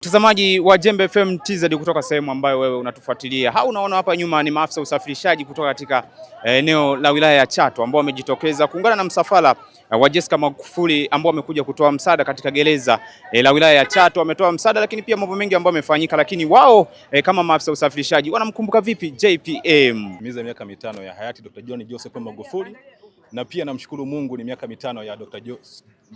Mtazamaji wa Jembe FM TZ kutoka sehemu ambayo wewe unatufuatilia. Unaona hapa nyuma ni maafisa usafirishaji kutoka katika eneo la wilaya ya Chato ambao wamejitokeza kuungana na msafara wa Jessica Magufuli ambao wamekuja kutoa msaada katika gereza la wilaya ya Chato. Wametoa msaada, lakini pia mambo mengi ambayo yamefanyika, lakini wao kama maafisa usafirishaji wanamkumbuka vipi JPM? Miaka 5 ya hayati Dr. John Joseph Magufuli, na pia namshukuru Mungu ni miaka 5 ya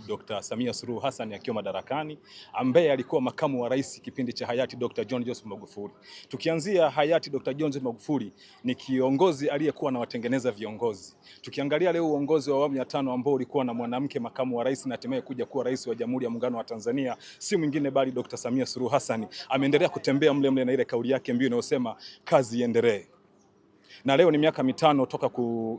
Dr. Samia Suluhu Hassan akiwa madarakani, ambaye alikuwa makamu wa rais kipindi cha hayati Dr. John Joseph Magufuli. Tukianzia hayati Dr. John Joseph Magufuli ni kiongozi aliyekuwa na watengeneza viongozi. Tukiangalia leo uongozi wa awamu ya 5 ambao ulikuwa na mwanamke makamu wa rais na hatimaye kuja kuwa rais wa Jamhuri ya Muungano wa Tanzania, si mwingine bali Dr. Samia Suluhu Hassan. Ameendelea kutembea mle na ile kauli yake mbiu inayosema kazi iendelee. Na leo ni miaka 5 toka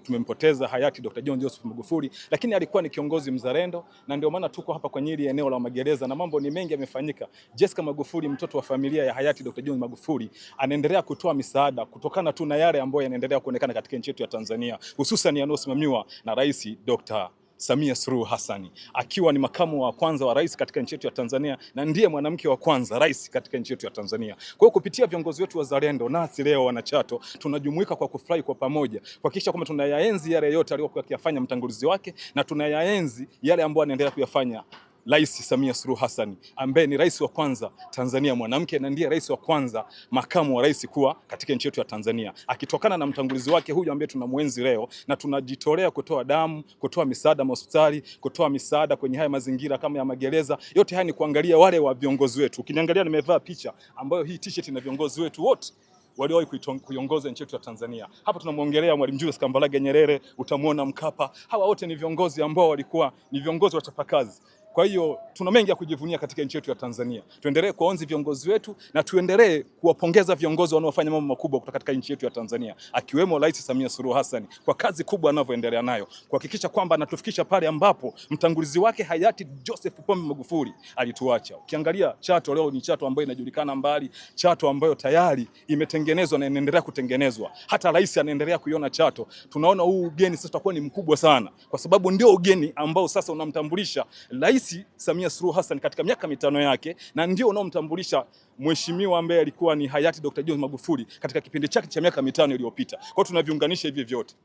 tumempoteza hayati Dr. John Joseph Magufuli, lakini alikuwa ni kiongozi mzalendo, na ndio maana tuko hapa kwenye hili eneo la magereza na mambo ni mengi yamefanyika. Jessica Magufuli, mtoto wa familia ya hayati Dr. John Magufuli, anaendelea kutoa misaada kutokana tu na yale ambayo yanaendelea kuonekana katika nchi yetu ya Tanzania, hususan yanayosimamiwa na Rais Dr. Samia Suluhu Hassan, akiwa ni makamu wa kwanza wa rais katika nchi yetu ya Tanzania na ndiye mwanamke wa kwanza rais katika nchi yetu ya Tanzania. Kwa hiyo kupitia viongozi wetu wazalendo, nasi leo wanachato tunajumuika kwa kufurahi kwa pamoja kuhakikisha kwamba tunayaenzi yale yote aliyokuwa akiyafanya mtangulizi wake na tunayaenzi yale ambayo anaendelea kuyafanya Rais Samia Suluhu Hassan, ambaye ni rais wa kwanza Tanzania mwanamke na ndiye rais wa kwanza makamu wa rais kuwa katika nchi yetu ya Tanzania, akitokana na mtangulizi wake huyu ambaye tunamwenzi leo, na tunajitolea kutoa damu, kutoa misaada hospitali, kutoa misaada kwenye haya mazingira kama ya magereza. Yote haya ni kuangalia wale wa viongozi wetu. Ukiniangalia nimevaa picha ambayo hii t-shirt ina viongozi wetu wote waliowahi kuiongoza nchi yetu ya Tanzania. Hapa tunamwongelea Mwalimu Julius Kambarage Nyerere, utamwona Mkapa. Hawa wote ni viongozi ambao walikuwa ni viongozi wachapakazi. Kwa hiyo tuna mengi ya kujivunia katika nchi yetu ya Tanzania. Tuendelee kuwaenzi viongozi wetu na tuendelee kuwapongeza viongozi wanaofanya mambo makubwa kutoka katika nchi yetu ya Tanzania, akiwemo Rais Samia Suluhu Hassan kwa kazi kubwa anavyoendelea nayo kuhakikisha kwamba anatufikisha pale ambapo mtangulizi wake hayati Joseph Pombe Magufuli alituacha. Ukiangalia Chato leo ni Chato ambayo inajulikana mbali, Chato ambayo tayari imetengenezwa na inaendelea kutengenezwa. Hata rais anaendelea kuiona Chato. Tunaona huu ugeni sasa utakuwa ni mkubwa sana, kwa sababu ndio ugeni ambao sasa unamtambulisha Rais Samia Suluhu Hassan katika miaka 5 yake, na ndio unaomtambulisha mheshimiwa ambaye alikuwa ni hayati Dr. John Magufuli katika kipindi chake cha miaka 5 iliyopita. Kwa hiyo tunaviunganisha hivi vyote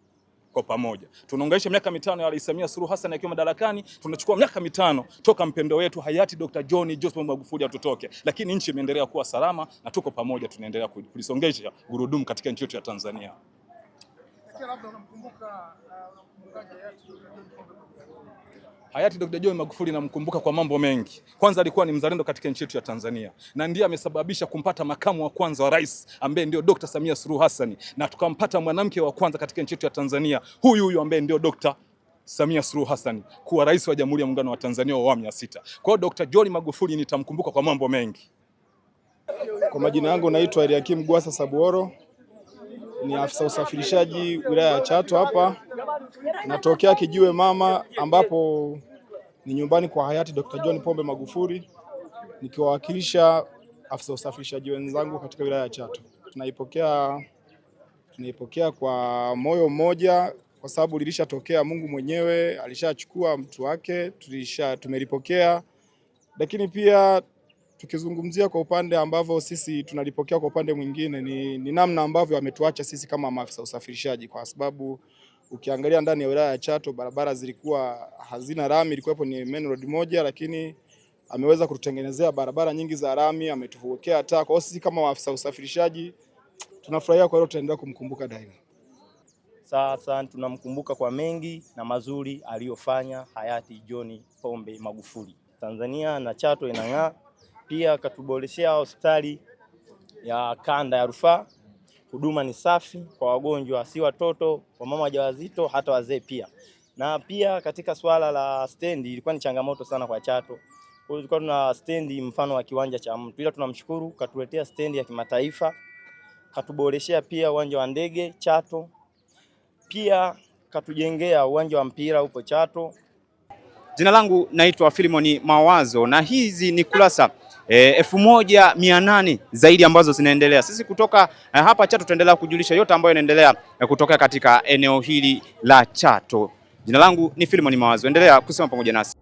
kwa pamoja. Tunaunganisha miaka 5 ya Rais Samia Suluhu Hassan akiwa madarakani, tunachukua miaka 5 toka mpendo wetu hayati Dr. John Joseph Magufuli atutoke, lakini nchi imeendelea kuwa salama na tuko pamoja, tunaendelea kulisongesha gurudumu katika nchi yetu ya Tanzania. Labda unamkumbuka hayati Dr. John Magufuli namkumbuka kwa mambo mengi. Kwanza alikuwa ni mzalendo katika nchi yetu ya Tanzania na ndiye amesababisha kumpata makamu wa kwanza wa rais ambaye ndio Dr. Samia Suluhu Hassan, na tukampata mwanamke wa kwanza katika nchi yetu ya Tanzania huyu ambaye ndio Dr. Samia Suluhu Hassan kuwa rais wa Jamhuri ya Muungano wa Tanzania wa awamu ya 6. Kwa hiyo Dr. John Magufuli nitamkumbuka kwa mambo mengi. Kwa majina yangu naitwa Eliakim Gwasa Sabuoro, ni afisa usafirishaji wilaya ya Chato. Hapa natokea Kijiwe Mama, ambapo ni nyumbani kwa hayati Dr. John Pombe Magufuli, nikiwawakilisha afisa usafirishaji wenzangu katika wilaya ya Chato. Tunaipokea kwa moyo mmoja, kwa sababu lilishatokea, Mungu mwenyewe alishachukua mtu wake, tumelipokea. Lakini pia tukizungumzia kwa upande ambavyo sisi tunalipokea kwa upande mwingine ni namna ambavyo ametuacha sisi kama maafisa usafirishaji, kwa sababu ukiangalia ndani ya wilaya ya Chato barabara zilikuwa hazina lami, ilikuwepo ni main road moja, lakini ameweza kututengenezea barabara nyingi za lami, ametuwekea taa. Kwa hiyo sisi kama maafisa usafirishaji tunafurahia, kwa hiyo tutaendelea kumkumbuka daima. Sasa tunamkumbuka kwa mengi na mazuri aliyofanya hayati John Pombe Magufuli. Tanzania na Chato inang'aa. Pia katuboreshea hospitali ya kanda ya rufaa. Huduma ni safi kwa wagonjwa, si watoto, wamama wajawazito, hata wazee pia. Na pia katika swala la stendi ilikuwa ni changamoto sana kwa Chato. Kwa hiyo tulikuwa tuna stendi mfano wa kiwanja cha mtu. Ila tunamshukuru katuletea stendi ya kimataifa. Katuboreshea pia uwanja wa ndege Chato. Pia katujengea uwanja wa mpira upo Chato. Jina langu naitwa Filimoni Mawazo na hizi ni kurasa 1800 zaidi ambazo zinaendelea. Sisi kutoka hapa Chato tutaendelea kujulisha yote ambayo yanaendelea kutoka katika eneo hili la Chato. Jina langu ni Filimoni Mawazo. Endelea kusema pamoja nasi.